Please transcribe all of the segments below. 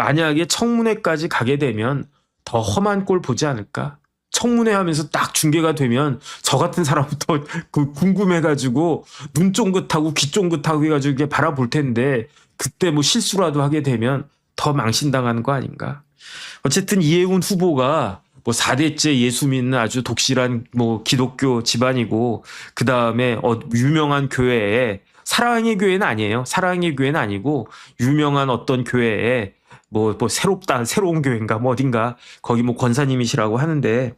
만약에 청문회까지 가게 되면 더 험한 꼴 보지 않을까? 청문회 하면서 딱 중계가 되면 저 같은 사람부터 그 궁금해가지고 눈 쫑긋하고 귀 쫑긋하고 해가지고 이렇게 바라볼 텐데 그때 뭐 실수라도 하게 되면 더 망신당하는 거 아닌가? 어쨌든 이해운 후보가 뭐 4대째 예수 믿는 아주 독실한 뭐 기독교 집안이고 그 다음에 유명한 교회에 사랑의 교회는 아니에요. 사랑의 교회는 아니고 유명한 어떤 교회에 뭐 새로운 교회인가 뭐 어딘가 거기 뭐 권사님이시라고 하는데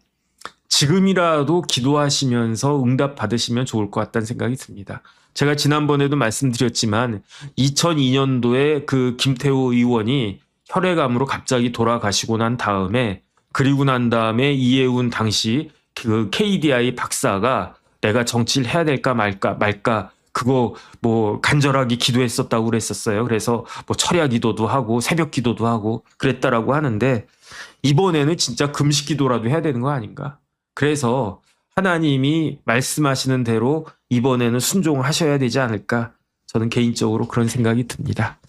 지금이라도 기도하시면서 응답 받으시면 좋을 것 같다는 생각이 듭니다. 제가 지난번에도 말씀드렸지만 2002년도에 그 김태호 의원이 혈액암으로 갑자기 돌아가시고 난 다음에 그리고 난 다음에 이해운 당시 그 KDI 박사가 내가 정치를 해야 될까 말까 그거 뭐 간절하게 기도했었다고 그랬었어요. 그래서 뭐 철야 기도도 하고 새벽 기도도 하고 그랬다라고 하는데 이번에는 진짜 금식 기도라도 해야 되는 거 아닌가? 그래서 하나님이 말씀하시는 대로 이번에는 순종하셔야 되지 않을까? 저는 개인적으로 그런 생각이 듭니다.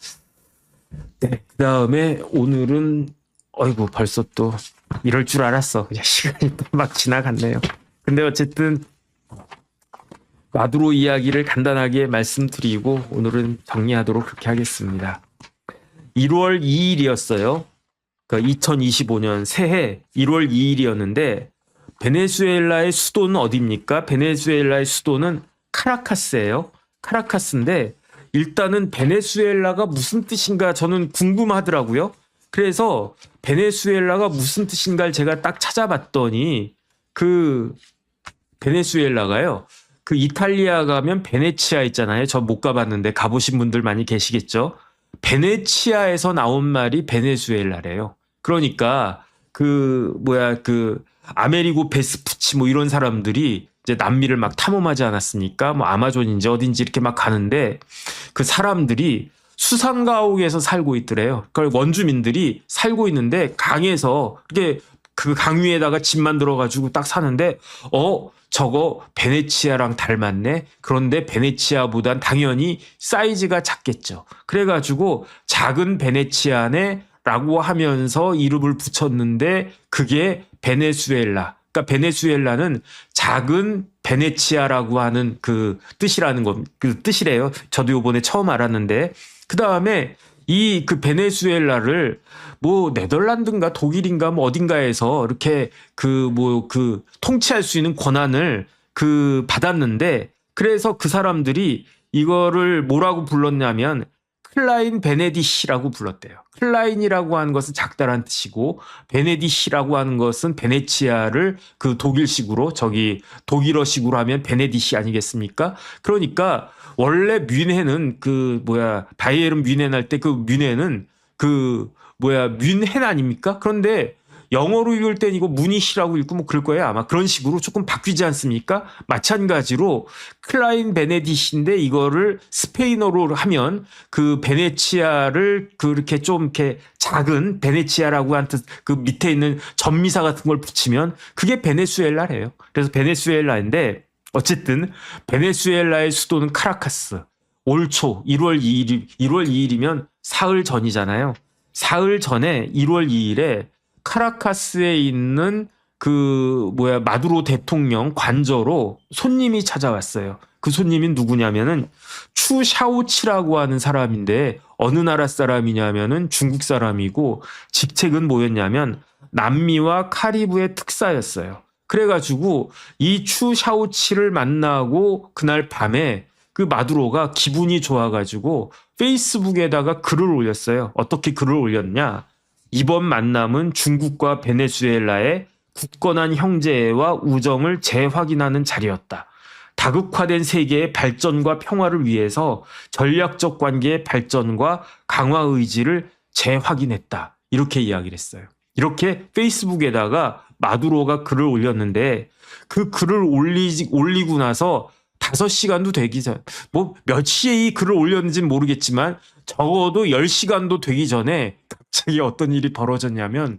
네, 그 다음에 오늘은 어이구 벌써 또 이럴 줄 알았어. 그냥 시간이 또 막 지나갔네요. 근데 어쨌든 마두로 이야기를 간단하게 말씀드리고 오늘은 정리하도록 그렇게 하겠습니다. 1월 2일이었어요. 그러니까 2025년 새해 1월 2일이었는데 베네수엘라의 수도는 어디입니까? 베네수엘라의 수도는 카라카스예요. 카라카스인데 일단은 베네수엘라가 무슨 뜻인가 저는 궁금하더라고요. 그래서 베네수엘라가 무슨 뜻인가를 제가 딱 찾아봤더니 그 베네수엘라가요. 그 이탈리아 가면 베네치아 있잖아요. 저 못 가봤는데 가보신 분들 많이 계시겠죠. 베네치아에서 나온 말이 베네수엘라래요. 그러니까 그 아메리고 베스푸치 뭐 이런 사람들이 이제 남미를 막 탐험하지 않았습니까? 뭐 아마존인지 어딘지 이렇게 막 가는데 그 사람들이 수상가옥에서 살고 있더래요. 그걸 원주민들이 살고 있는데 강에서 이렇게 그 강 위에다가 집 만들어 가지고 딱 사는데 저거 베네치아랑 닮았네. 그런데 베네치아보단 당연히 사이즈가 작겠죠. 그래가지고 작은 베네치아네라고 하면서 이름을 붙였는데 그게 베네수엘라. 그러니까 베네수엘라는 작은 베네치아라고 하는 그 뜻이라는 그 뜻이래요. 저도 이번에 처음 알았는데 그 다음에 그 베네수엘라를 뭐 네덜란드인가 독일인가 뭐 어딘가에서 이렇게 그 통치할 수 있는 권한을 받았는데 그래서 그 사람들이 이거를 뭐라고 불렀냐면 클라인 베네디시라고 불렀대요. 클라인이라고 하는 것은 작다란 뜻이고 베네디시라고 하는 것은 베네치아를 그 독일식으로 독일어식으로 하면 베네디시 아니겠습니까? 그러니까 원래 뮌헨은 바이에른 뮌헨 할 때 그 뮌헨은 뮌헨 아닙니까? 그런데 영어로 읽을 땐 이거 무니시라고 읽고 뭐 그럴 거예요. 아마 그런 식으로 조금 바뀌지 않습니까? 마찬가지로 클라인 베네디시인데 이거를 스페인어로 하면 그 베네치아를 그렇게 좀 이렇게 작은 베네치아라고 하는 뜻, 그 밑에 있는 전미사 같은 걸 붙이면 그게 베네수엘라래요. 그래서 베네수엘라인데 어쨌든 베네수엘라의 수도는 카라카스. 올 초 1월 2일이면 사흘 전이잖아요. 사흘 전에 1월 2일에 카라카스에 있는 마두로 대통령 관저로 손님이 찾아왔어요. 그 손님이 누구냐면은 추 샤오치라고 하는 사람인데 어느 나라 사람이냐면은 중국 사람이고 직책은 뭐였냐면 남미와 카리브의 특사였어요. 그래가지고 이 추 샤오치를 만나고 그날 밤에 그 마두로가 기분이 좋아가지고 페이스북에다가 글을 올렸어요. 어떻게 글을 올렸냐? 이번 만남은 중국과 베네수엘라의 굳건한 형제와 우정을 재확인하는 자리였다. 다극화된 세계의 발전과 평화를 위해서 전략적 관계의 발전과 강화 의지를 재확인했다. 이렇게 이야기를 했어요. 이렇게 페이스북에다가 마두로가 글을 올렸는데 그 글을 올리고 나서 5시간도 되기 전, 몇 시에 이 글을 올렸는지는 모르겠지만 적어도 10시간도 되기 전에 갑자기 어떤 일이 벌어졌냐면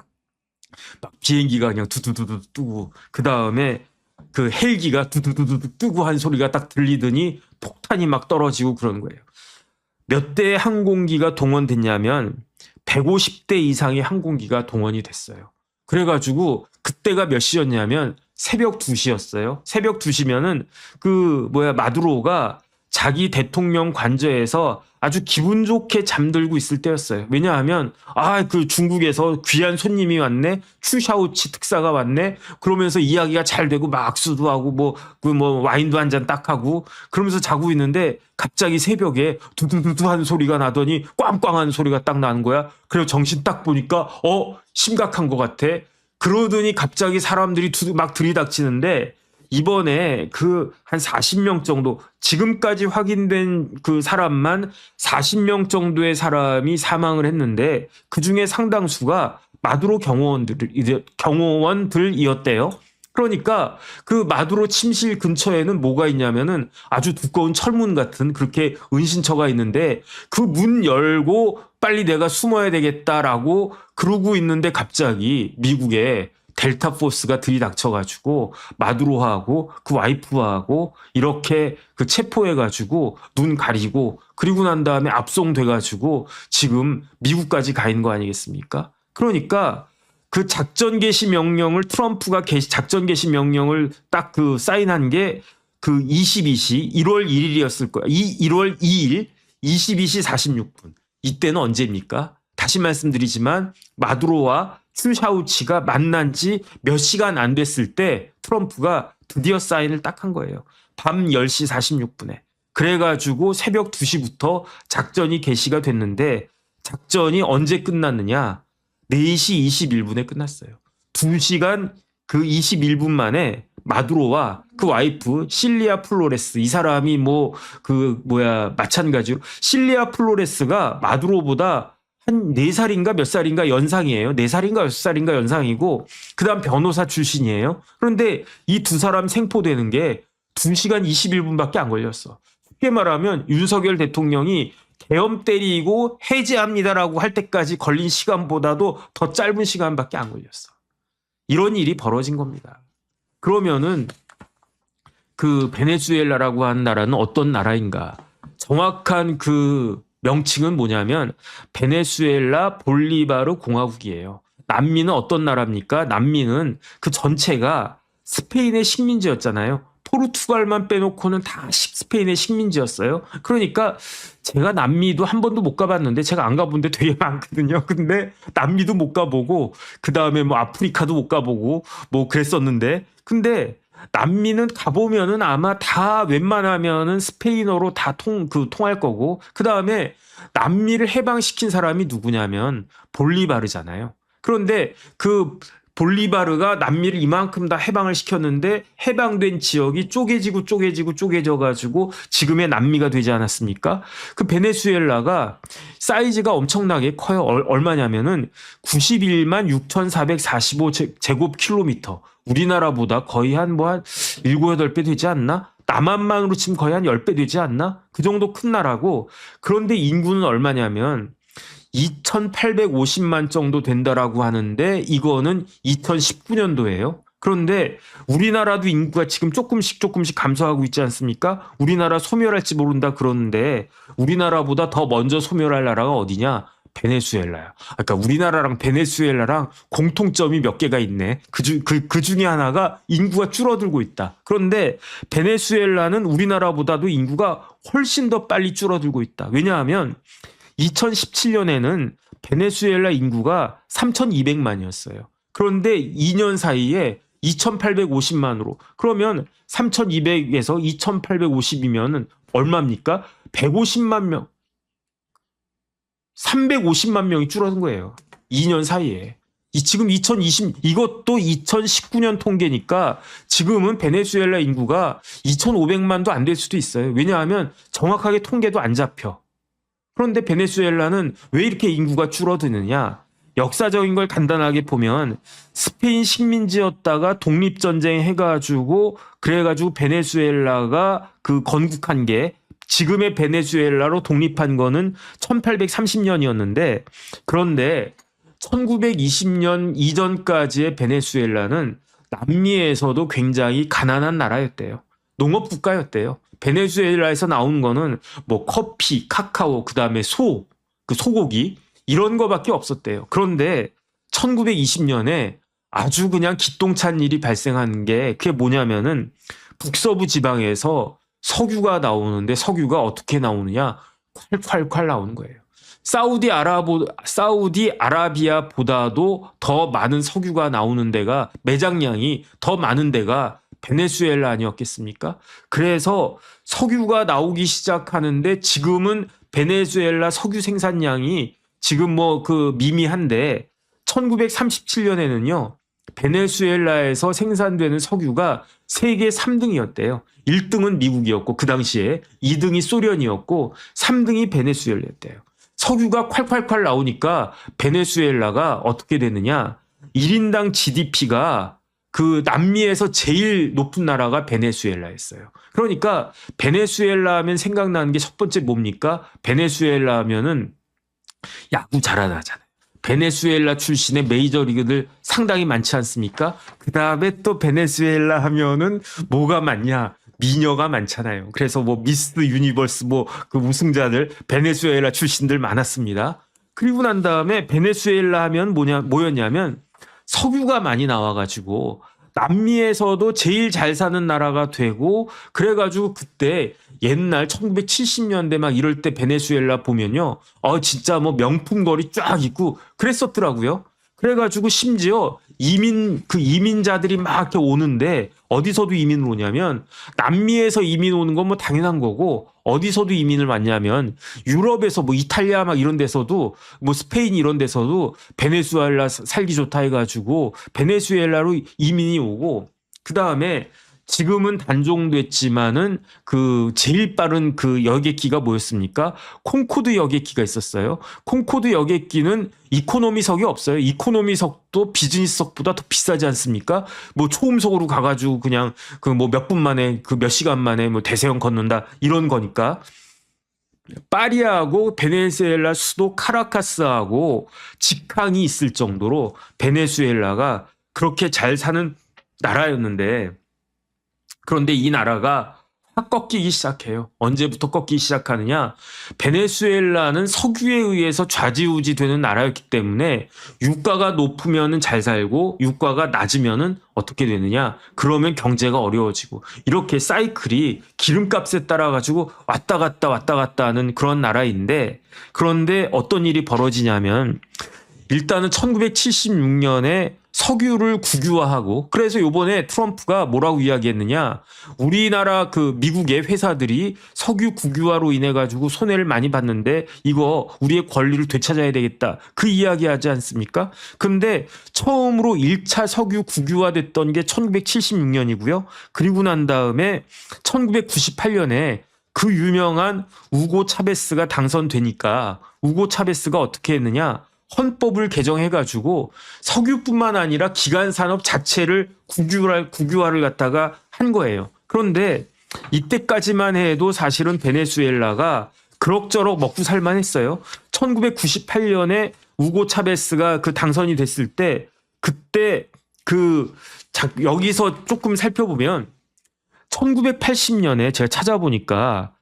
막 비행기가 그냥 두두두두 뜨고 그 다음에 그 헬기가 두두두두 뜨고 한 소리가 딱 들리더니 폭탄이 막 떨어지고 그러는 거예요. 몇 대의 항공기가 동원됐냐면 150대 이상의 항공기가 동원이 됐어요. 그래가지고 그때가 몇 시였냐면 새벽 2시였어요. 새벽 2시면은 마두로가 자기 대통령 관저에서 아주 기분 좋게 잠들고 있을 때였어요. 왜냐하면 중국에서 귀한 손님이 왔네, 추샤오치 특사가 왔네, 그러면서 이야기가 잘 되고 막 악수도 하고 와인도 한 잔 딱 하고 그러면서 자고 있는데 갑자기 새벽에 두두두두 한 소리가 나더니 꽝꽝한 소리가 딱 나는 거야. 그래서 정신 딱 보니까 심각한 것 같아. 그러더니 갑자기 사람들이 막 들이닥치는데 이번에 한 40명 정도, 지금까지 확인된 그 사람만 40명 정도의 사람이 사망을 했는데 그 중에 상당수가 마두로 경호원들이었대요. 그러니까 그 마두로 침실 근처에는 뭐가 있냐면은 아주 두꺼운 철문 같은 그렇게 은신처가 있는데 그 문 열고 빨리 내가 숨어야 되겠다라고 그러고 있는데 갑자기 미국에 델타 포스가 들이닥쳐가지고 마두로하고 그 와이프하고 이렇게 체포해가지고 눈 가리고 그리고 난 다음에 압송돼가지고 지금 미국까지 가 있는 거 아니겠습니까? 그러니까 그 작전 개시 명령을 트럼프가 작전 개시 명령을 딱 사인한 게 22시 1월 1일이었을 거야. 1월 2일 22시 46분. 이때는 언제입니까? 다시 말씀드리지만 마두로와 추샤우치가 만난 지 몇 시간 안 됐을 때 트럼프가 드디어 사인을 딱 한 거예요. 밤 10시 46분에. 그래가지고 새벽 2시부터 작전이 개시가 됐는데 작전이 언제 끝났느냐? 4시 21분에 끝났어요. 2시간 21분 만에 마두로와 그 와이프 실리아 플로레스, 이 사람이 마찬가지로 실리아 플로레스가 마두로보다 한 4살인가 몇 살인가 연상이에요. 4살인가 6살인가 연상이고 그다음 변호사 출신이에요. 그런데 이 두 사람 생포되는 게 2시간 21분밖에 안 걸렸어. 쉽게 말하면 윤석열 대통령이 계엄 때리고 해제합니다라고 할 때까지 걸린 시간보다도 더 짧은 시간밖에 안 걸렸어. 이런 일이 벌어진 겁니다. 그러면은 베네수엘라라고 하는 나라는 어떤 나라인가? 정확한 명칭은 뭐냐면 베네수엘라 볼리바르 공화국이에요. 남미는 어떤 나라입니까? 남미는 그 전체가 스페인의 식민지였잖아요. 포르투갈만 빼놓고는 다 스페인의 식민지였어요. 그러니까 제가 남미도 한 번도 못 가봤는데 제가 안 가본 데 되게 많거든요. 근데 남미도 못 가보고 그다음에 아프리카도 못 가보고 그랬었는데 근데 남미는 가보면은 아마 다 웬만하면은 스페인어로 다 통할 거고 그다음에 남미를 해방시킨 사람이 누구냐면 볼리바르잖아요. 그런데 볼리바르가 남미를 이만큼 다 해방을 시켰는데 해방된 지역이 쪼개져가지고 지금의 남미가 되지 않았습니까? 베네수엘라가 사이즈가 엄청나게 커요. 얼마냐면은 91만 6,445 제곱킬로미터. 우리나라보다 거의 한 7, 8배 되지 않나? 남한만으로 치면 거의 한 10배 되지 않나? 그 정도 큰 나라고 그런데 인구는 얼마냐면 2,850만 정도 된다라고 하는데 이거는 2019년도예요. 그런데 우리나라도 인구가 지금 조금씩 감소하고 있지 않습니까? 우리나라 소멸할지 모른다 그러는데 우리나라보다 더 먼저 소멸할 나라가 어디냐? 베네수엘라야. 그러니까 우리나라랑 베네수엘라랑 공통점이 몇 개가 있네. 그 중에 하나가 인구가 줄어들고 있다. 그런데 베네수엘라는 우리나라보다도 인구가 훨씬 더 빨리 줄어들고 있다. 왜냐하면 2017년에는 베네수엘라 인구가 3,200만이었어요. 그런데 2년 사이에 2,850만으로. 그러면 3,200에서 2,850이면 얼마입니까? 150만 명. 350만 명이 줄어든 거예요. 2년 사이에. 지금 이것도 2019년 통계니까 지금은 베네수엘라 인구가 2,500만도 안 될 수도 있어요. 왜냐하면 정확하게 통계도 안 잡혀. 그런데 베네수엘라는 왜 이렇게 인구가 줄어드느냐? 역사적인 걸 간단하게 보면 스페인 식민지였다가 독립전쟁 해가지고 그래가지고 베네수엘라가 건국한 게 지금의 베네수엘라로 독립한 거는 1830년이었는데 그런데 1920년 이전까지의 베네수엘라는 남미에서도 굉장히 가난한 나라였대요. 농업 국가였대요. 베네수엘라에서 나온 거는 커피, 카카오, 그다음에 소고기 이런 거밖에 없었대요. 그런데 1920년에 아주 그냥 기똥찬 일이 발생한 게 그게 뭐냐면은 북서부 지방에서 석유가 나오는데 석유가 어떻게 나오느냐? 콸콸콸 나오는 거예요. 사우디아라비아보다도 더 많은 석유가 나오는 데가 매장량이 더 많은 데가 베네수엘라 아니었겠습니까? 그래서 석유가 나오기 시작하는데 지금은 베네수엘라 석유 생산량이 지금 뭐 그 미미한데 1937년에는요. 베네수엘라에서 생산되는 석유가 세계 3등이었대요. 1등은 미국이었고 그 당시에 2등이 소련이었고 3등이 베네수엘라였대요. 석유가 콸콸콸 나오니까 베네수엘라가 어떻게 되느냐. 1인당 GDP가 그 남미에서 제일 높은 나라가 베네수엘라였어요. 그러니까 베네수엘라 하면 생각나는 게 첫 번째 뭡니까? 베네수엘라 하면은 야구 잘하잖아요. 베네수엘라 출신의 메이저리그들 상당히 많지 않습니까? 그 다음에 또 베네수엘라 하면은 뭐가 많냐? 미녀가 많잖아요. 그래서 뭐 미스 유니버스 뭐 그 우승자들 베네수엘라 출신들 많았습니다. 그리고 난 다음에 베네수엘라 하면 뭐였냐면 석유가 많이 나와가지고 남미에서도 제일 잘 사는 나라가 되고 그래가지고 그때 옛날 1970년대 막 이럴 때 베네수엘라 보면요. 진짜 뭐 명품 거리 쫙 있고 그랬었더라고요. 그래가지고 심지어 이민자들이 막 이렇게 오는데 어디서도 이민을 오냐면 남미에서 이민 오는 건 뭐 당연한 거고 어디서도 이민을 왔냐면 유럽에서 뭐 이탈리아 막 이런 데서도 뭐 스페인 이런 데서도 베네수엘라 살기 좋다 해가지고 베네수엘라로 이민이 오고 그 다음에 지금은 단종됐지만은 그 제일 빠른 그 여객기가 뭐였습니까? 콩코드 여객기가 있었어요. 콩코드 여객기는 이코노미석이 없어요. 이코노미석도 비즈니스석보다 더 비싸지 않습니까? 뭐 초음속으로 가가지고 그냥 그 뭐 몇 분 만에 그 몇 시간 만에 뭐 대서양 건넌다 이런 거니까. 파리하고 베네수엘라 수도 카라카스하고 직항이 있을 정도로 베네수엘라가 그렇게 잘 사는 나라였는데 그런데 이 나라가 확 꺾이기 시작해요. 언제부터 꺾이기 시작하느냐. 베네수엘라는 석유에 의해서 좌지우지 되는 나라였기 때문에 유가가 높으면 잘 살고 유가가 낮으면 어떻게 되느냐. 그러면 경제가 어려워지고 이렇게 사이클이 기름값에 따라 가지고 왔다 갔다 하는 그런 나라인데 그런데 어떤 일이 벌어지냐면 일단은 1976년에 석유를 국유화하고 그래서 요번에 트럼프가 뭐라고 이야기했느냐. 우리나라 그 미국의 회사들이 석유 국유화로 인해 가지고 손해를 많이 봤는데 이거 우리의 권리를 되찾아야 되겠다. 그 이야기하지 않습니까? 근데 처음으로 1차 석유 국유화 됐던 게 1976년이고요. 그리고 난 다음에 1998년에 그 유명한 우고 차베스가 당선되니까 우고 차베스가 어떻게 했느냐. 헌법을 개정해가지고 석유뿐만 아니라 기간 산업 자체를 국유화를 갖다가 한 거예요. 그런데 이때까지만 해도 사실은 베네수엘라가 그럭저럭 먹고 살만했어요. 1998년에 우고 차베스가 그 당선이 됐을 때 그때 여기서 조금 살펴보면 1980년에 제가 찾아보니까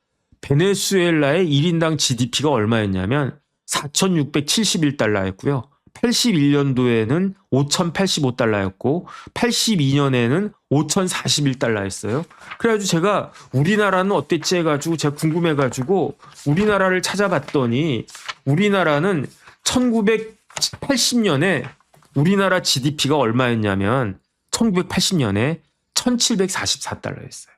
베네수엘라의 1인당 GDP가 얼마였냐면 4,671달러였고요. 81년도에는 5,085달러였고 82년에는 5,041달러였어요. 그래가지고 제가 우리나라는 어땠지 해가지고 제가 궁금해가지고 우리나라를 찾아봤더니 우리나라는 1980년에 우리나라 GDP가 얼마였냐면 1980년에 1,744달러였어요.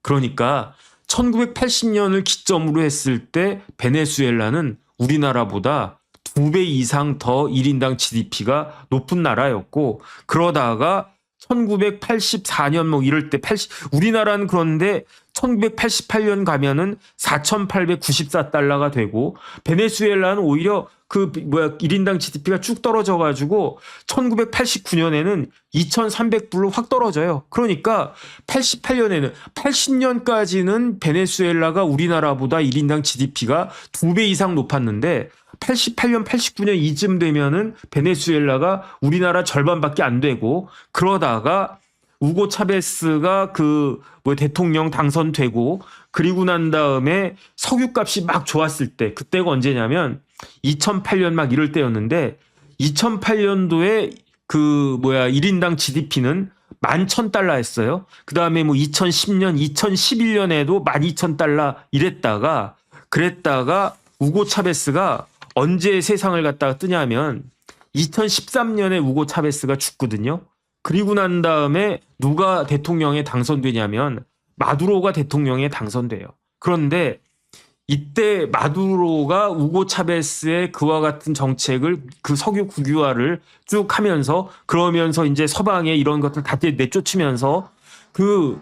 그러니까 1980년을 기점으로 했을 때 베네수엘라는 우리나라보다 2배 이상 더 1인당 GDP가 높은 나라였고 그러다가 1984년 뭐 이럴 때 우리나라는 그런데 1988년 가면은 4,894달러가 되고 베네수엘라는 오히려 1인당 GDP가 쭉 떨어져 가지고 1989년에는 2,300불로 확 떨어져요. 그러니까 80년까지는 베네수엘라가 우리나라보다 1인당 GDP가 2배 이상 높았는데 88년, 89년 이쯤 되면은 베네수엘라가 우리나라 절반밖에 안 되고 그러다가 우고 차베스가 대통령 당선되고 그리고 난 다음에 석유값이 막 좋았을 때 그때가 언제냐면 2008년 막 이럴 때였는데 2008년도에 그 1인당 GDP는 11,000달러였어요. 그 다음에 뭐 2010년, 2011년에도 12,000달러 이랬다가 그랬다가 우고 차베스가 언제 세상을 갖다가 뜨냐면 2013년에 우고 차베스가 죽거든요. 그리고 난 다음에 누가 대통령에 당선되냐면 마두로가 대통령에 당선돼요. 그런데 이때 마두로가 우고 차베스의 그와 같은 정책을 그 석유 국유화를 쭉 하면서 그러면서 이제 서방에 이런 것들 다 내쫓으면서 그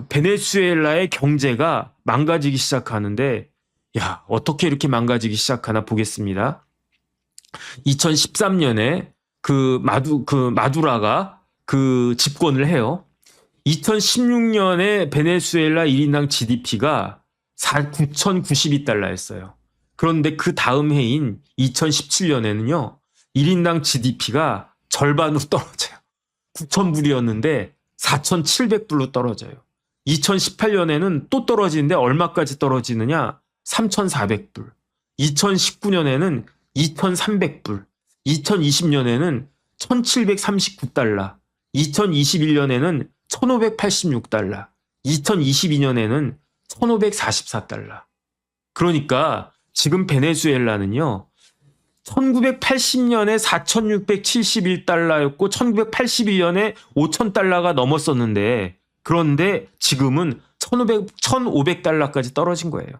베네수엘라의 경제가 망가지기 시작하는데 야, 어떻게 이렇게 망가지기 시작하나 보겠습니다. 2013년에 마두라가 그 집권을 해요. 2016년에 베네수엘라 1인당 GDP가 9,092달러였어요. 그런데 그 다음 해인 2017년에는요. 1인당 GDP가 절반으로 떨어져요. 9,000불이었는데 4,700불로 떨어져요. 2018년에는 또 떨어지는데 얼마까지 떨어지느냐? 3,400불. 2019년에는 2,300불. 2020년에는 1,739달러. 2021년에는 1,586달러. 2022년에는 1,544달러. 그러니까 지금 베네수엘라는요. 1980년에 4,671달러였고 1981년에 5,000달러가 넘었었는데 그런데 지금은 1,500달러까지 떨어진 거예요.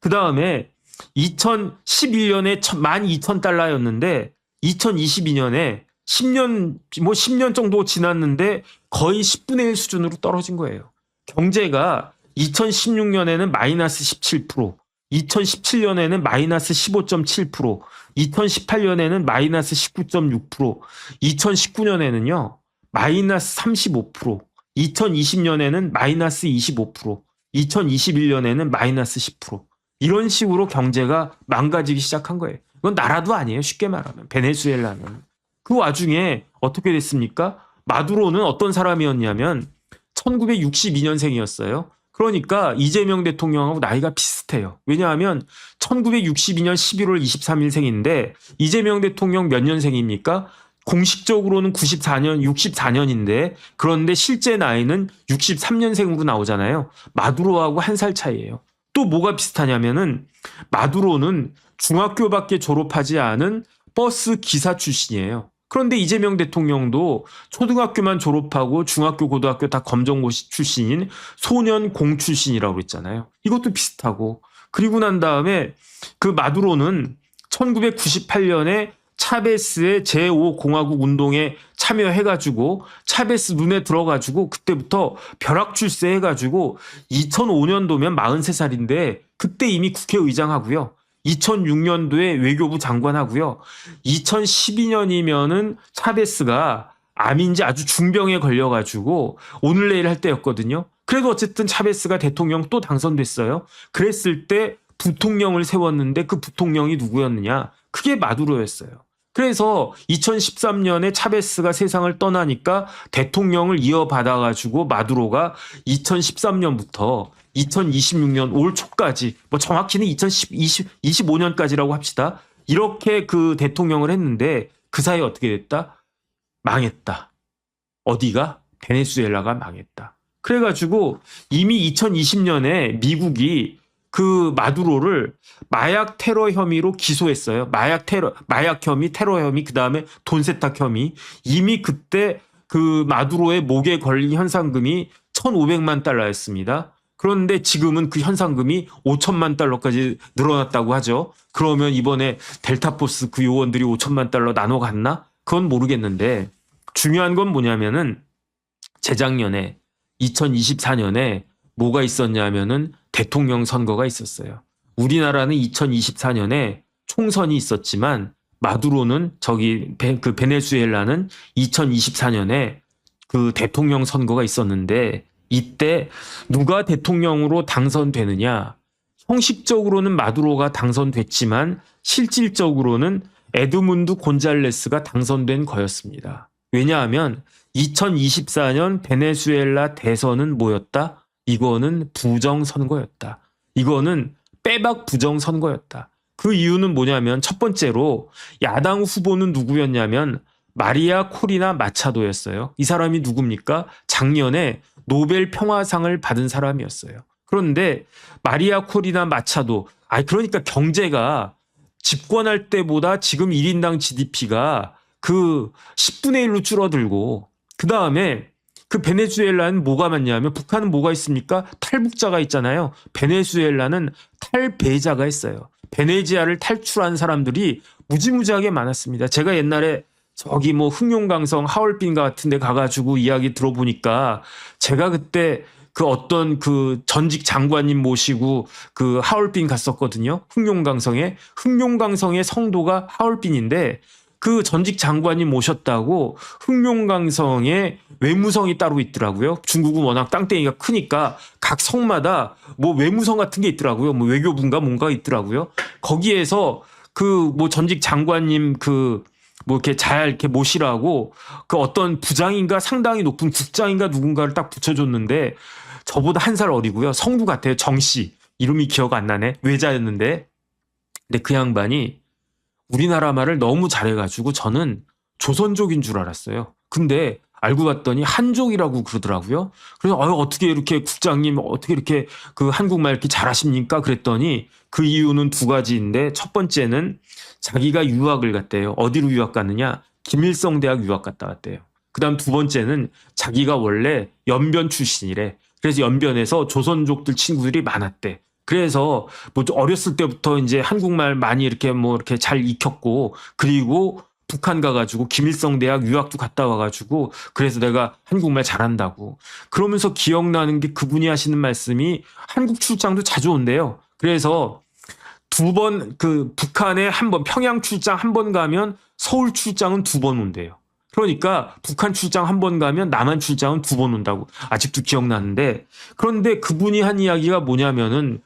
그 다음에 2011년에 12,000달러였는데 2022년에 10년 정도 지났는데 거의 10분의 1 수준으로 떨어진 거예요. 경제가 2016년에는 마이너스 17%, 2017년에는 마이너스 15.7%, 2018년에는 마이너스 19.6%, 2019년에는요, 마이너스 35%, 2020년에는 마이너스 25%, 2021년에는 마이너스 10%. 이런 식으로 경제가 망가지기 시작한 거예요. 이건 나라도 아니에요. 쉽게 말하면. 베네수엘라는. 그 와중에 어떻게 됐습니까? 마두로는 어떤 사람이었냐면 1962년생이었어요. 그러니까 이재명 대통령하고 나이가 비슷해요. 왜냐하면 1962년 11월 23일생인데 이재명 대통령 몇 년생입니까? 공식적으로는 64년인데 그런데 실제 나이는 63년생으로 나오잖아요. 마두로하고 한 살 차이예요. 또 뭐가 비슷하냐면은 마두로는 중학교밖에 졸업하지 않은 버스 기사 출신이에요. 그런데 이재명 대통령도 초등학교만 졸업하고 중학교, 고등학교 다 검정고시 출신인 소년공 출신이라고 그랬잖아요. 이것도 비슷하고 그리고 난 다음에 그 마두로는 1998년에 차베스의 제5공화국 운동에 참여해가지고 차베스 눈에 들어가지고 그때부터 벼락출세해가지고 2005년도면 43살인데 그때 이미 국회의장하고요. 2006년도에 외교부 장관하고요. 2012년이면은 차베스가 암인지 아주 중병에 걸려가지고 오늘 내일 할 때였거든요. 그래도 어쨌든 차베스가 대통령 또 당선됐어요. 그랬을 때 부통령을 세웠는데 그 부통령이 누구였느냐? 그게 마두로였어요. 그래서 2013년에 차베스가 세상을 떠나니까 대통령을 이어받아가지고 마두로가 2013년부터 2026년 올 초까지 뭐 정확히는 2025년까지라고 합시다. 이렇게 그 대통령을 했는데 그 사이에 어떻게 됐다? 망했다. 어디가? 베네수엘라가 망했다. 그래가지고 이미 2020년에 미국이 그 마두로를 마약 테러 혐의로 기소했어요. 마약 혐의, 테러 혐의, 그 다음에 돈 세탁 혐의. 이미 그때 그 마두로의 목에 걸린 현상금이 1,500만 달러였습니다. 그런데 지금은 그 현상금이 5천만 달러까지 늘어났다고 하죠. 그러면 이번에 델타포스 그 요원들이 5천만 달러 나눠 갔나? 그건 모르겠는데 중요한 건 뭐냐면은 재작년에 2024년에 뭐가 있었냐면은 대통령 선거가 있었어요. 우리나라는 2024년에 총선이 있었지만 마두로는 그 베네수엘라는 2024년에 그 대통령 선거가 있었는데 이때 누가 대통령으로 당선되느냐? 형식적으로는 마두로가 당선됐지만 실질적으로는 에드문드 곤잘레스가 당선된 거였습니다. 왜냐하면 2024년 베네수엘라 대선은 뭐였다? 이거는 부정선거였다. 이거는 빼박 부정선거였다. 그 이유는 뭐냐면 첫 번째로 야당 후보는 누구였냐면 마리아 코리나 마차도였어요. 이 사람이 누굽니까? 작년에 노벨 평화상을 받은 사람이었어요. 그런데 마리아 코리나 마차도, 그러니까 경제가 집권할 때보다 지금 1인당 GDP가 그 10분의 1로 줄어들고, 그 다음에 그 베네수엘라는 뭐가 많냐면, 북한은 뭐가 있습니까? 탈북자가 있잖아요. 베네수엘라는 탈배자가 있어요. 베네지아를 탈출한 사람들이 무지무지하게 많았습니다. 제가 옛날에 저기 뭐 흑룡강성 하얼빈 같은 데 가가지고 이야기 들어보니까, 제가 그때 그 어떤 그 전직 장관님 모시고 그 하얼빈 갔었거든요. 흑룡강성의 성도가 하얼빈인데, 그 전직 장관님 모셨다고 흑룡강성에 외무성이 따로 있더라고요. 중국은 워낙 땅덩이가 크니까 각 성마다 뭐 외무성 같은 게 있더라고요. 뭐 외교부인가 뭔가 있더라고요. 거기에서 그 뭐 전직 장관님 그 뭐 이렇게 잘 이렇게 모시라고 그 어떤 부장인가 상당히 높은 국장인가 누군가를 딱 붙여줬는데, 저보다 한 살 어리고요. 성도 같아요. 정씨. 이름이 기억 안 나네. 외자였는데. 근데 그 양반이 우리나라 말을 너무 잘해가지고 저는 조선족인 줄 알았어요. 근데 알고 봤더니 한족이라고 그러더라고요. 그래서 어떻게 이렇게 국장님 어떻게 이렇게 그 한국말 이렇게 잘하십니까? 그랬더니 그 이유는 두 가지인데, 첫 번째는 자기가 유학을 갔대요. 어디로 유학 갔느냐? 김일성 대학 유학 갔다 왔대요. 그다음 두 번째는 자기가 원래 연변 출신이래. 그래서 연변에서 조선족들 친구들이 많았대. 그래서 뭐 어렸을 때부터 이제 한국말 많이 이렇게 뭐 이렇게 잘 익혔고, 그리고 북한 가가지고 김일성 대학 유학도 갔다 와가지고 그래서 내가 한국말 잘한다고. 그러면서 기억나는 게 그분이 하시는 말씀이 한국 출장도 자주 온대요. 그래서 두 번 그 북한에 한 번 평양 출장 한 번 가면 서울 출장은 두 번 온대요. 그러니까 북한 출장 한 번 가면 남한 출장은 두 번 온다고. 아직도 기억나는데, 그런데 그분이 한 이야기가 뭐냐면은,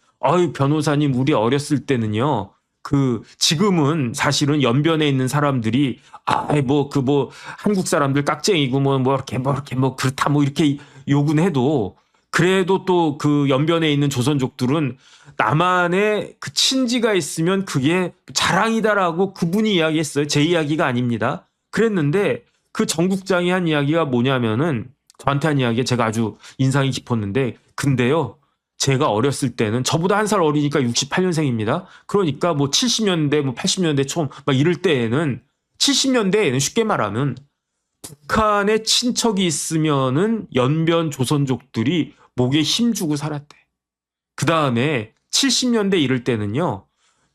변호사님, 우리 어렸을 때는요, 그 지금은 사실은 연변에 있는 사람들이 한국 사람들 깍쟁이고 이렇게 그렇다 이렇게 욕은 해도, 그래도 또 그 연변에 있는 조선족들은 남한에 그 친지가 있으면 그게 자랑이다라고 그분이 이야기했어요. 제 이야기가 아닙니다. 그랬는데 그 정국장이 한 이야기가 뭐냐면은, 저한테 한 이야기가 제가 아주 인상이 깊었는데, 근데요, 제가 어렸을 때는 저보다 한 살 어리니까 68년생입니다. 그러니까 뭐 70년대, 뭐 80년대 초 막 이럴 때에는, 70년대에는 쉽게 말하면 북한에 친척이 있으면은 연변 조선족들이 목에 힘주고 살았대. 그 다음에 70년대 이럴 때는요,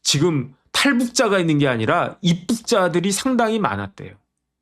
지금 탈북자가 있는 게 아니라 입북자들이 상당히 많았대요.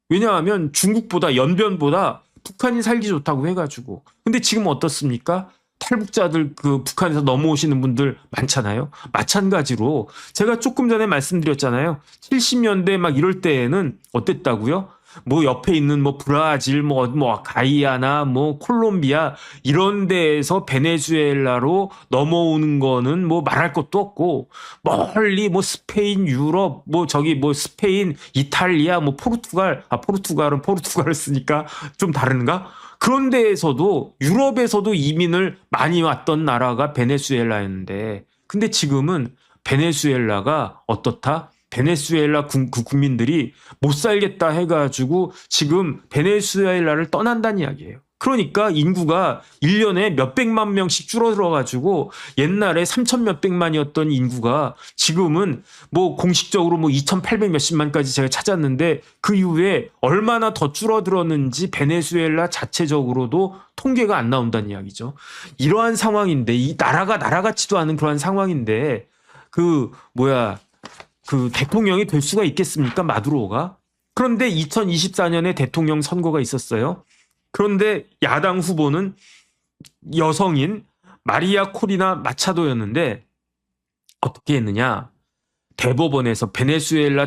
왜냐하면 중국보다 연변보다 북한이 살기 좋다고 해가지고. 근데 지금 어떻습니까? 탈북자들 그 북한에서 넘어오시는 분들 많잖아요. 마찬가지로 제가 조금 전에 말씀드렸잖아요. 70년대 막 이럴 때에는 어땠다고요? 뭐 옆에 있는 뭐 브라질, 뭐 가이아나, 뭐 콜롬비아 이런 데에서 베네수엘라로 넘어오는 거는 뭐 말할 것도 없고, 멀리 뭐 스페인, 유럽, 뭐 저기 뭐 스페인, 이탈리아, 뭐 포르투갈은 포르투갈을 쓰니까 좀 다른가? 그런 데에서도, 유럽에서도 이민을 많이 왔던 나라가 베네수엘라였는데, 근데 지금은 베네수엘라가 어떻다? 베네수엘라 국민들이 못 살겠다 해가지고 지금 베네수엘라를 떠난다는 이야기예요. 그러니까 인구가 1년에 몇백만 명씩 줄어들어가지고 옛날에 3천 몇백만이었던 인구가 지금은 뭐 공식적으로 뭐 2,800 몇십만까지 제가 찾았는데, 그 이후에 얼마나 더 줄어들었는지 베네수엘라 자체적으로도 통계가 안 나온다는 이야기죠. 이러한 상황인데, 이 나라가 나라 같지도 않은 그러한 상황인데 그 대통령이 될 수가 있겠습니까? 마두로가. 그런데 2024년에 대통령 선거가 있었어요. 그런데 야당 후보는 여성인 마리아 코리나 마차도였는데, 어떻게 했느냐? 베네수엘라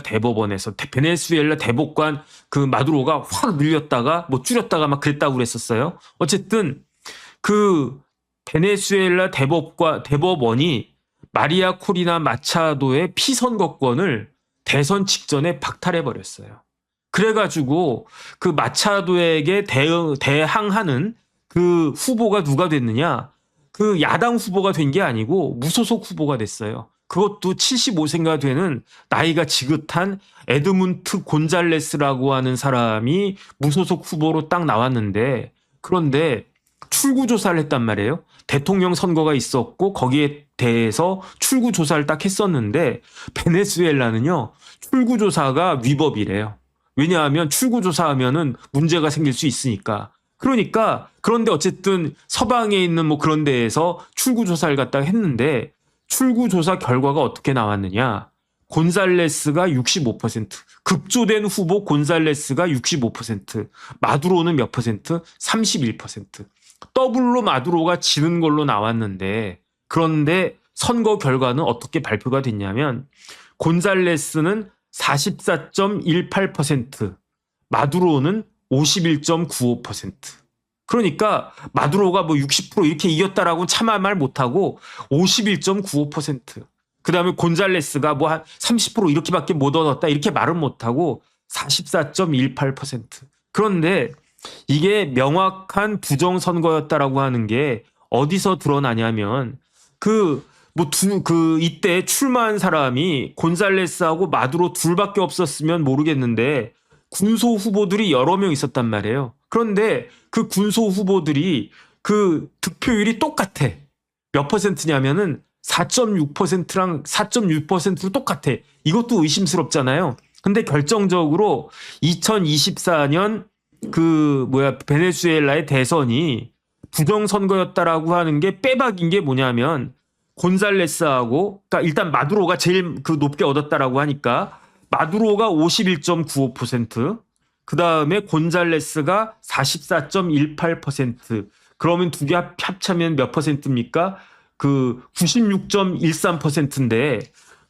대법관 그 마두로가 확 늘렸다가 뭐 줄였다가 막 그랬다고 그랬었어요. 어쨌든 그 베네수엘라 대법원이 마리아 코리나 마차도의 피선거권을 대선 직전에 박탈해버렸어요. 그래가지고 그 마차도에게 대항하는 그 후보가 누가 됐느냐? 그 야당 후보가 된 게 아니고 무소속 후보가 됐어요. 그것도 75세가 되는 나이가 지긋한 에드문트 곤잘레스라고 하는 사람이 무소속 후보로 딱 나왔는데, 그런데 출구조사를 했단 말이에요. 대통령 선거가 있었고 거기에 대해서 출구조사를 딱 했었는데 베네수엘라는요, 출구조사가 위법이래요. 왜냐하면 출구조사하면은 문제가 생길 수 있으니까. 그러니까 그런데 어쨌든 서방에 있는 뭐 그런 데에서 출구조사를 갖다가 했는데 출구조사 결과가 어떻게 나왔느냐. 곤살레스가 65%, 급조된 후보 곤살레스가 65%, 마두로는 몇 퍼센트? 31%. 더블로 마두로가 지는 걸로 나왔는데, 그런데 선거 결과는 어떻게 발표가 됐냐면 곤살레스는 44.18%, 마두로는 51.95%. 그러니까 마두로가 뭐 60% 이렇게 이겼다라고 차마 말 못하고 51.95%. 그다음에 곤잘레스가 뭐 한 30% 이렇게밖에 못 얻었다 이렇게 말은 못하고 44.18%. 그런데 이게 명확한 부정선거였다라고 하는 게 어디서 드러나냐면 이때 출마한 사람이 곤살레스하고 마두로 둘밖에 없었으면 모르겠는데 군소 후보들이 여러 명 있었단 말이에요. 그런데 그 군소 후보들이 그 득표율이 똑같아. 몇 퍼센트냐면은 4.6%랑 4.6%로 똑같아. 이것도 의심스럽잖아요. 근데 결정적으로 2024년 베네수엘라의 대선이 부정선거였다라고 하는 게 빼박인 게 뭐냐면 곤살레스하고, 그러니까 일단 마두로가 제일 높게 얻었다라고 하니까 마두로가 51.95%, 그 다음에 곤잘레스가 44.18%. 그러면 두 개 합치면 몇 퍼센트입니까? 96.13%인데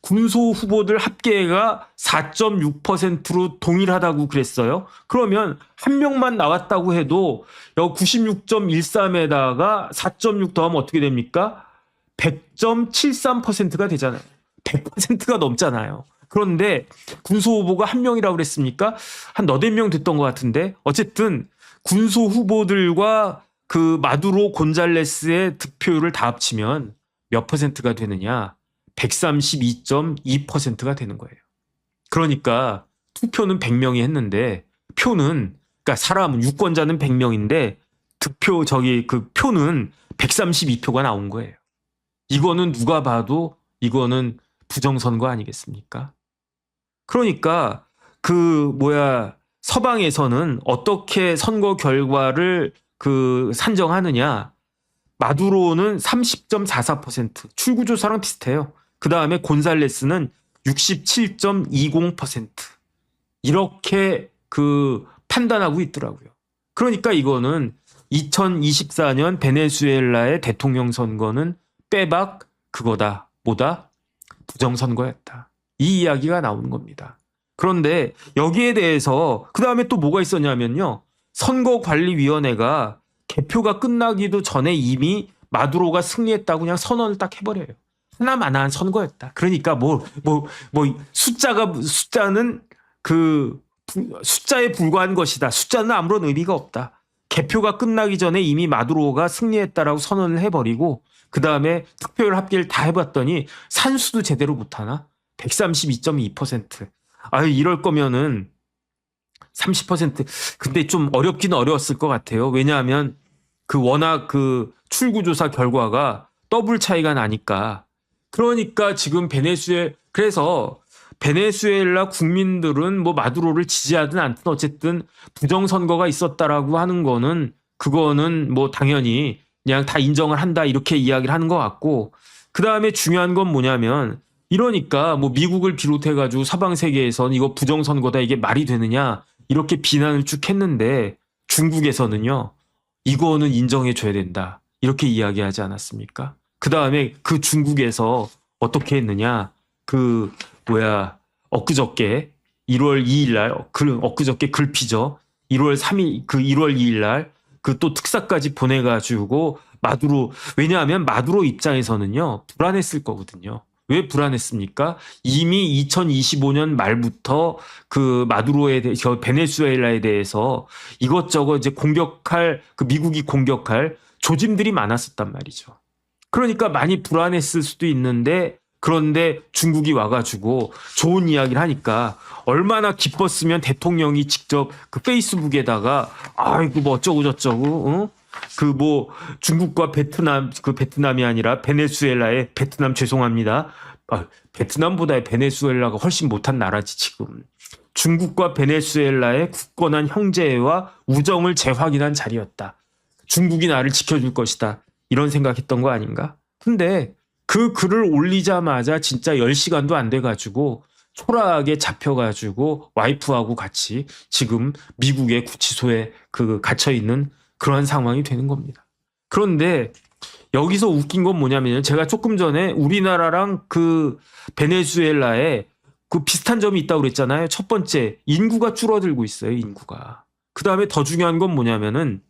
군소 후보들 합계가 4.6%로 동일하다고 그랬어요. 그러면 한 명만 나왔다고 해도 96.13에다가 4.6 더하면 어떻게 됩니까? 100.73%가 되잖아요. 100%가 넘잖아요. 그런데 군소 후보가 한 명이라고 그랬습니까? 한 너댓 명 됐던 것 같은데, 어쨌든 군소 후보들과 그 마두로 곤잘레스의 득표율을 다 합치면 몇 퍼센트가 되느냐? 132.2%가 되는 거예요. 그러니까 투표는 100명이 했는데 그러니까 사람은 유권자는 100명인데 표는 132표가 나온 거예요. 이거는 누가 봐도 이거는 부정선거 아니겠습니까? 그러니까 서방에서는 어떻게 선거 결과를 산정하느냐. 마두로는 30.44%, 출구조사랑 비슷해요. 그 다음에 곤살레스는 67.20%. 이렇게 판단하고 있더라고요. 그러니까 이거는 2024년 베네수엘라의 대통령 선거는 빼박 그거다. 뭐다? 부정선거였다. 이 이야기가 나오는 겁니다. 그런데 여기에 대해서 그 다음에 또 뭐가 있었냐면요. 선거관리위원회가 개표가 끝나기도 전에 이미 마두로가 승리했다고 그냥 선언을 딱 해버려요. 하나만한 선거였다. 그러니까 숫자는 숫자에 불과한 것이다. 숫자는 아무런 의미가 없다. 개표가 끝나기 전에 이미 마두로가 승리했다라고 선언을 해버리고 그 다음에 득표율 합계를 다 해봤더니 산수도 제대로 못하나? 132.2%. 아유, 이럴 거면은 30%. 근데 좀 어렵긴 어려웠을 것 같아요. 왜냐하면 워낙 출구조사 결과가 더블 차이가 나니까. 그러니까 지금 그래서 베네수엘라 국민들은 뭐 마두로를 지지하든 않든 어쨌든 부정선거가 있었다라고 하는 거는 그거는 뭐 당연히 그냥 다 인정을 한다 이렇게 이야기를 하는 것 같고, 그 다음에 중요한 건 뭐냐면 이러니까 뭐 미국을 비롯해가지고 서방 세계에서는 이거 부정선거다 이게 말이 되느냐 이렇게 비난을 쭉 했는데 중국에서는요 이거는 인정해줘야 된다 이렇게 이야기하지 않았습니까? 그 다음에 중국에서 어떻게 했느냐 엊그저께 1월 2일 날 엊그저께 글피죠. 1월 3일 1월 2일 날 또 특사까지 보내가지고 왜냐하면 마두로 입장에서는요 불안했을 거거든요. 왜 불안했습니까? 이미 2025년 말부터 베네수엘라에 대해서 이것저것 이제 미국이 공격할 조짐들이 많았었단 말이죠. 그러니까 많이 불안했을 수도 있는데 그런데 중국이 와가지고 좋은 이야기를 하니까 얼마나 기뻤으면 대통령이 직접 그 페이스북에다가 아이고 뭐 어쩌고 저쩌고 그 뭐 중국과 베트남 그 베트남이 아니라 베네수엘라의 베트남 죄송합니다. 베트남보다 베네수엘라가 훨씬 못한 나라지 지금. 중국과 베네수엘라의 굳건한 형제와 우정을 재확인한 자리였다. 중국이 나를 지켜줄 것이다. 이런 생각했던 거 아닌가? 근데 그 글을 올리자마자 진짜 10시간도 안 돼가지고 초라하게 잡혀가지고 와이프하고 같이 지금 미국의 구치소에 갇혀있는 그러한 상황이 되는 겁니다. 그런데 여기서 웃긴 건 뭐냐면 제가 조금 전에 우리나라랑 그 베네수엘라에 그 비슷한 점이 있다고 그랬잖아요. 첫 번째, 인구가 줄어들고 있어요, 인구가. 그 다음에 더 중요한 건 뭐냐면은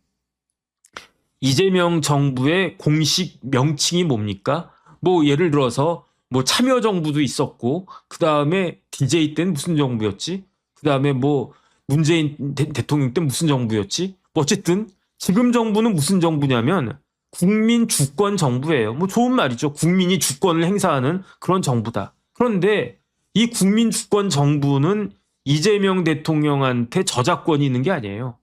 이재명 정부의 공식 명칭이 뭡니까? 뭐 예를 들어서 뭐 참여정부도 있었고 그 다음에 DJ 때는 무슨 정부였지? 그 다음에 뭐 문재인 대통령 때 무슨 정부였지? 뭐 어쨌든 지금 정부는 무슨 정부냐면 국민 주권 정부예요. 뭐 좋은 말이죠. 국민이 주권을 행사하는 그런 정부다. 그런데 이 국민 주권 정부는 이재명 대통령한테 저작권이 있는 게 아니에요.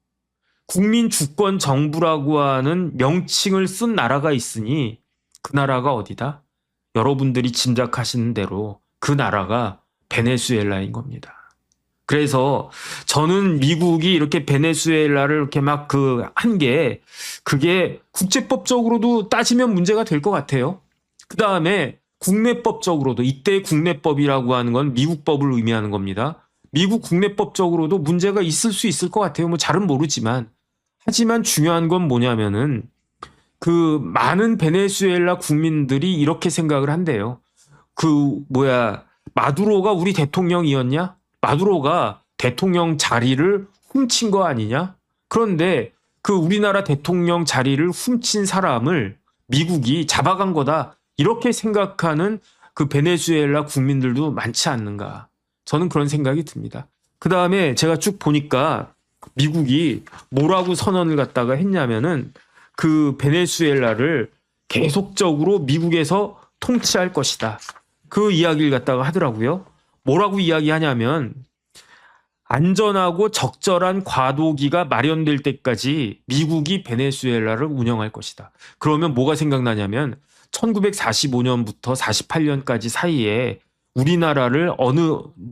국민 주권 정부라고 하는 명칭을 쓴 나라가 있으니 그 나라가 어디다? 여러분들이 짐작하시는 대로 그 나라가 베네수엘라인 겁니다. 그래서 저는 미국이 이렇게 베네수엘라를 이렇게 막 한 게 그게 국제법적으로도 따지면 문제가 될 것 같아요. 그 다음에 국내법적으로도 이때 국내법이라고 하는 건 미국 법을 의미하는 겁니다. 미국 국내법적으로도 문제가 있을 수 있을 것 같아요. 뭐 잘은 모르지만. 하지만 중요한 건 뭐냐면은 그 많은 베네수엘라 국민들이 이렇게 생각을 한대요. 마두로가 우리 대통령이었냐? 마두로가 대통령 자리를 훔친 거 아니냐? 그런데 그 우리나라 대통령 자리를 훔친 사람을 미국이 잡아간 거다. 이렇게 생각하는 그 베네수엘라 국민들도 많지 않는가. 저는 그런 생각이 듭니다. 그 다음에 제가 쭉 보니까 미국이 뭐라고 선언을 갖다가 했냐면은 그 베네수엘라를 계속적으로 미국에서 통치할 것이다. 그 이야기를 갖다가 하더라고요. 뭐라고 이야기하냐면 안전하고 적절한 과도기가 마련될 때까지 미국이 베네수엘라를 운영할 것이다. 그러면 뭐가 생각나냐면 1945년부터 48년까지 사이에 우리나라를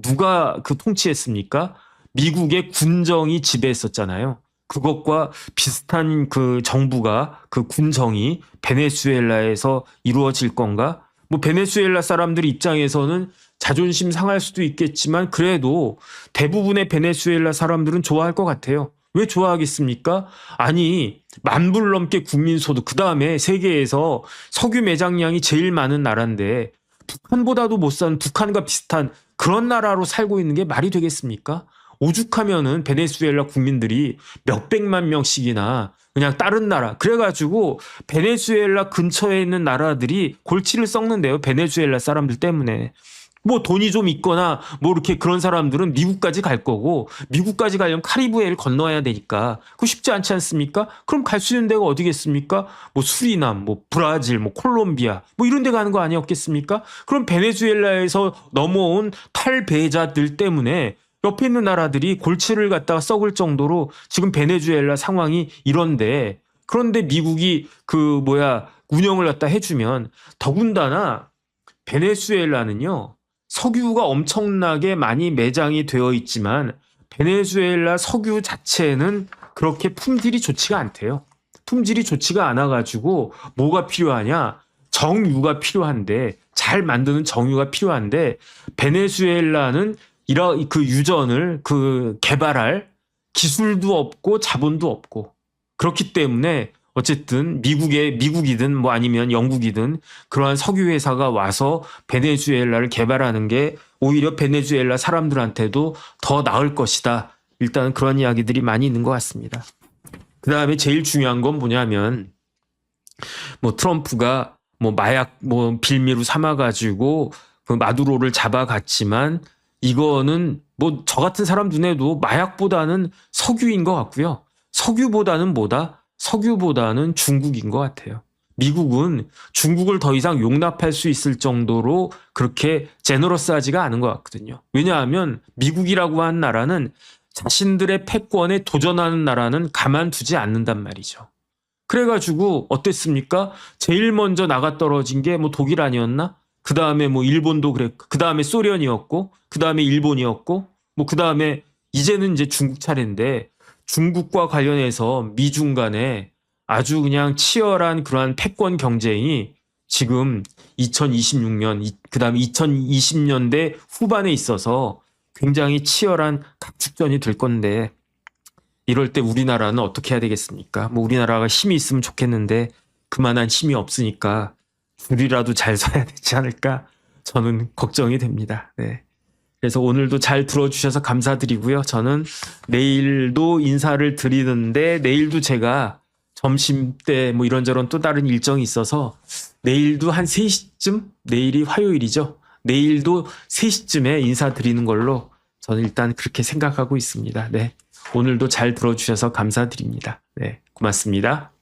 누가 통치했습니까? 미국의 군정이 지배했었잖아요. 그것과 비슷한 그 정부가 그 군정이 베네수엘라에서 이루어질 건가? 뭐 베네수엘라 사람들 입장에서는 자존심 상할 수도 있겠지만 그래도 대부분의 베네수엘라 사람들은 좋아할 것 같아요. 왜 좋아하겠습니까? 아니 10,000불 넘게 국민소득 그 다음에 세계에서 석유 매장량이 제일 많은 나라인데 북한보다도 못 사는 북한과 비슷한 그런 나라로 살고 있는 게 말이 되겠습니까? 오죽하면은 베네수엘라 국민들이 몇백만 명씩이나 그냥 다른 나라 그래가지고 베네수엘라 근처에 있는 나라들이 골치를 썩는데요. 베네수엘라 사람들 때문에. 뭐 돈이 좀 있거나 뭐 이렇게 그런 사람들은 미국까지 갈 거고 미국까지 가려면 카리브해를 건너야 되니까 그거 쉽지 않지 않습니까? 그럼 갈 수 있는 데가 어디겠습니까? 뭐 수리남, 뭐 브라질, 뭐 콜롬비아 뭐 이런 데 가는 거 아니었겠습니까? 그럼 베네수엘라에서 넘어온 탈배자들 때문에 옆에 있는 나라들이 골치를 갖다가 썩을 정도로 지금 베네수엘라 상황이 이런데 그런데 미국이 운영을 갖다 해주면 더군다나 베네수엘라는요. 석유가 엄청나게 많이 매장이 되어 있지만 베네수엘라 석유 자체는 그렇게 품질이 좋지가 않대요. 품질이 좋지가 않아가지고 뭐가 필요하냐? 정유가 필요한데 잘 만드는 정유가 필요한데 베네수엘라는 그 유전을 개발할 기술도 없고 자본도 없고 그렇기 때문에 어쨌든 미국이든 뭐 아니면 영국이든 그러한 석유 회사가 와서 베네수엘라를 개발하는 게 오히려 베네수엘라 사람들한테도 더 나을 것이다. 일단 그런 이야기들이 많이 있는 것 같습니다. 그 다음에 제일 중요한 건 뭐냐면 뭐 트럼프가 뭐 마약 뭐 빌미로 삼아가지고 그 마두로를 잡아갔지만 이거는 뭐 저 같은 사람 눈에도 마약보다는 석유인 것 같고요. 석유보다는 중국인 것 같아요. 미국은 중국을 더 이상 용납할 수 있을 정도로 그렇게 제너러스하지가 않은 것 같거든요. 왜냐하면 미국이라고 한 나라는 자신들의 패권에 도전하는 나라는 가만두지 않는단 말이죠. 그래가지고 어땠습니까? 제일 먼저 나가 떨어진 게 뭐 독일 아니었나? 그 다음에 뭐 일본도 그랬고, 그 다음에 소련이었고, 그 다음에 일본이었고, 뭐 그 다음에 이제는 이제 중국 차례인데 중국과 관련해서 미중 간에 아주 그냥 치열한 그러한 패권 경쟁이 지금 2026년, 그 다음에 2020년대 후반에 있어서 굉장히 치열한 각축전이 될 건데 이럴 때 우리나라는 어떻게 해야 되겠습니까? 뭐 우리나라가 힘이 있으면 좋겠는데 그만한 힘이 없으니까 줄이라도 잘 서야 되지 않을까 저는 걱정이 됩니다. 네. 그래서 오늘도 잘 들어주셔서 감사드리고요. 저는 내일도 인사를 드리는데 내일도 제가 점심 때 뭐 이런저런 또 다른 일정이 있어서 내일도 한 3시쯤? 내일이 화요일이죠. 내일도 3시쯤에 인사드리는 걸로 저는 일단 그렇게 생각하고 있습니다. 네. 오늘도 잘 들어주셔서 감사드립니다. 네. 고맙습니다.